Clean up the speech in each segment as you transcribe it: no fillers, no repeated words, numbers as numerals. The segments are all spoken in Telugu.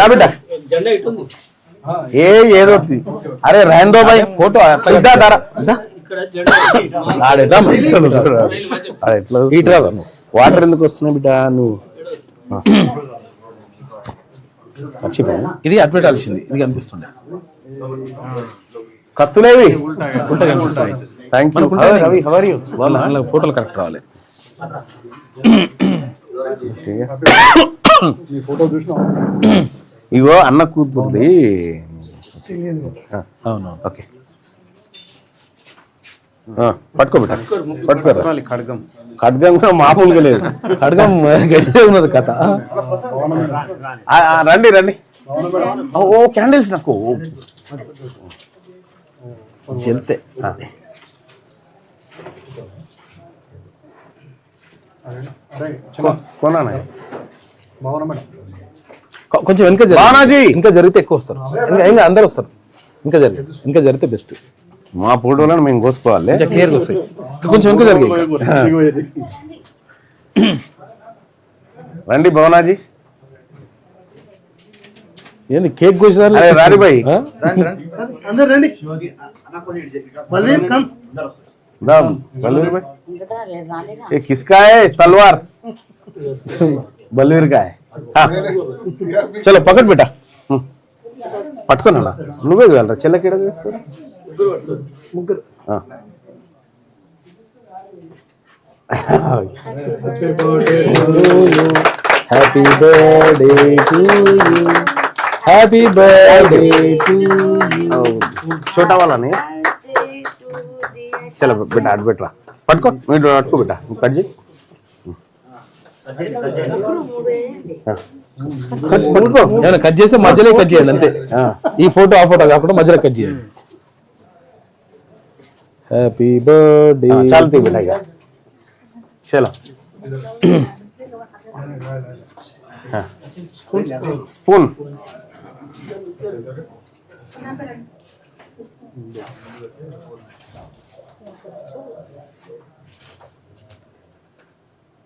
బిడ్డ ఏదో అరే రాందో భాయ్ ఫోటో వాటర్ ఎందుకు వస్తున్నాయి బిడ్డ నువ్వు మర్చిపోయా ఇది అడ్వర్టైజ్ ఇది కనిపిస్తుంది కత్తులేవి ఫోటోలు కరెక్ట్ రావాలి ఇగో అన్న కూతురుది అవును ఓకే పట్టుకోబెట్ట పట్టుకోరా ఖడ్గం ఖడ్గం కూడా మామూలుగా లేదు ఖడ్గం గట్టిగా ఉన్నది కథ రండి రండి ఓ క్యాండిల్స్ నాకు చెల్తే కొనా కొంచెం ఇంకా జరిగితే ఎక్కువ వస్తారు ఇంకా అందరు వస్తారు ఇంకా జరిగితే బెస్ట్ మా ఫోటోలను మేము కోసుకోవాలి క్లియర్గా వస్తాయి కొంచెం ఇంకా జరిగాయి రండి భవనాజీ ఏంది కేక్ కోసినారు రారి భాయ్ किसका है तलवार बलवीर का है चलो पकड़ बेटा పట్టుకోనా నువ్వే వెళ్ళరా చెల్లకి ముగ్గురు happy birthday to you happy birthday to you छोटा वाला नहीं चलो बेटा अट बेटा पटको अटको बेटा कट जी పట్టుకో ఏమైనా కట్ చేస్తే మధ్యలో కట్ చేయాలి అంతే ఈ ఫోటో ఆ ఫోటో కాకుండా మధ్యలో కట్ చేయాలి హ్యాపీ బర్త్డే చాలతీ बेटा ఇక చలో spoon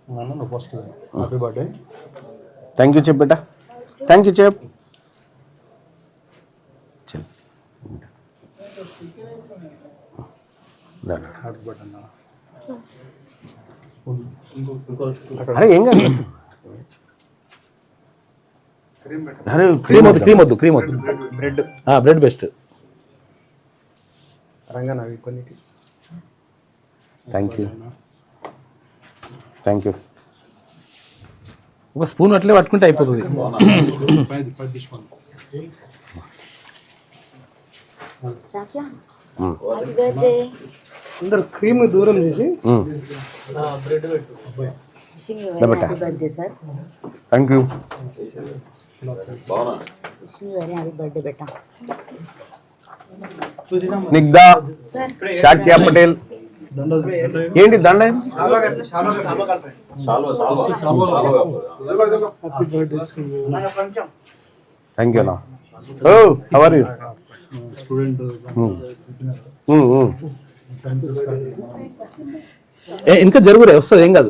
happy birthday thank you చెప్ బేటా థ్యాంక్ యూ చెప్ చల్ అరే ఏం కాదు అరే క్రీమ్ వద్దు బ్రెడ్ బెస్ట్ రంగనా కొన్నికి థ్యాంక్ యూ ఒక స్పూన్ అట్లే పట్టుకుంటే అయిపోతుంది అందరు క్రీమ్ దూరం చేసి థ్యాంక్ యూ స్నిగ్ధ శాక్య పటేల్ ఏంటి దండ thank you oh how are you student ఇంకా జరుగురే వస్తుంది ఏం కాదు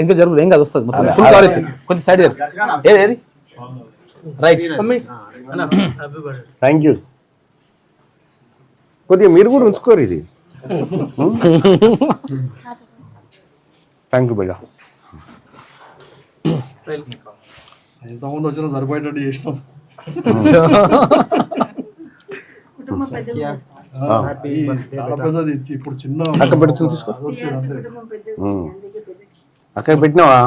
ఇంకా జరుగురు ఏం కాదు వస్తుంది మొత్తం ఫుల్ కవర్ అవుతుంది కొంచెం సైడ్ ఏది రైట్ థ్యాంక్ యూ కొద్దిగా మీరు కూడా ఉంచుకోరు ఇది థ్యాంక్ యూ బేటా ఎంతమంది వచ్చినా సరిపోయేటట్టు చేసినాం ఇప్పుడు చిన్న అక్క పెడుతుంది తీసుకో అక్క పెట్టినావా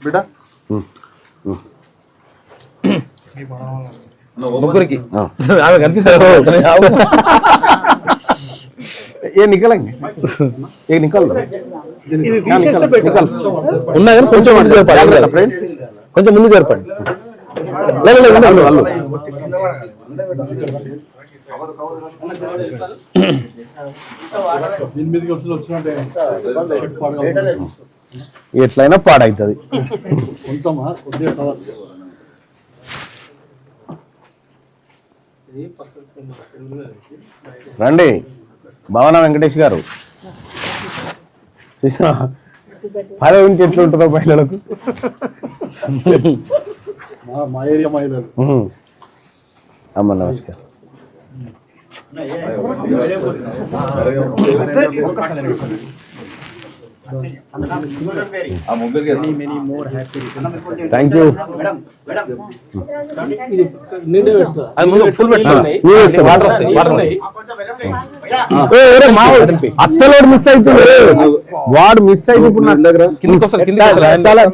ఇక్కడ ముగ్గురికి ఏ నికలండి ఏ నికల్ ఉన్నా కానీ కొంచెం ముందు జరపండి కొంచెం ముందు జరపండి ఎట్లయినా పాడవుతుంది రండి భవన వెంకటేష్ గారు. చూసా పదవి ఉంటే ఎట్లా ఉంటుందో మహిళలకు. అమ్మ నమస్కారం. Thank you. అస్సలు మిస్ అవుతుంది, వాడు మిస్ అయితే ఇప్పుడు నా దగ్గర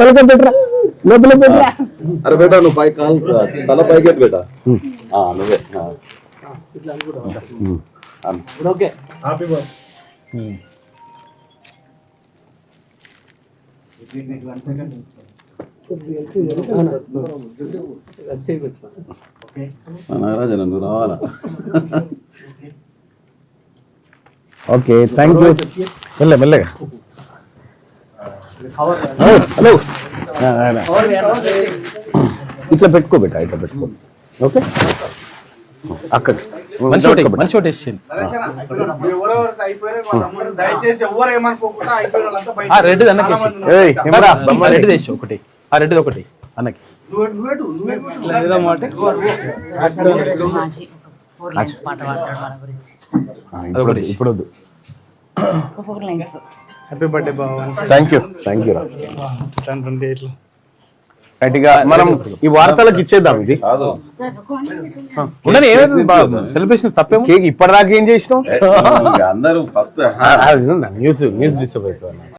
తలక పెట్టరా లోపల పెట్టరా. అరే బేటా నువ్వు పై కాల్ తల పైకి ఎత్తు బేటా. నువ్వే ఓకే. Happy birthday. నాగరాజన నువ్వు రావాలా. Okay thank you. మెల్లగా హలో ఇట్లా పెట్టుకో బేటా, ఇట్లా పెట్టుకో. ఓకే అక్కడ మనిషి ఒకటి వేసింది. రెడ్ అన్నకి రెడ్ తెచ్చి ఒకటి, ఆ రెడ్ ఒకటి అన్నకి. ఇప్పుడు happy birthday Babu. Thank you రా. గట్టిగా మనం ఈ వార్తలకు ఇచ్చేద్దాం. ఇది ఉండని ఏమైతుంది సెలబ్రేషన్ తప్పేమో. కేక్ ఇప్పటిదాకా ఏం చేసినాం అందరూ ఫస్ట్ న్యూస్ డిస్టర్బ్ అవుతుంది.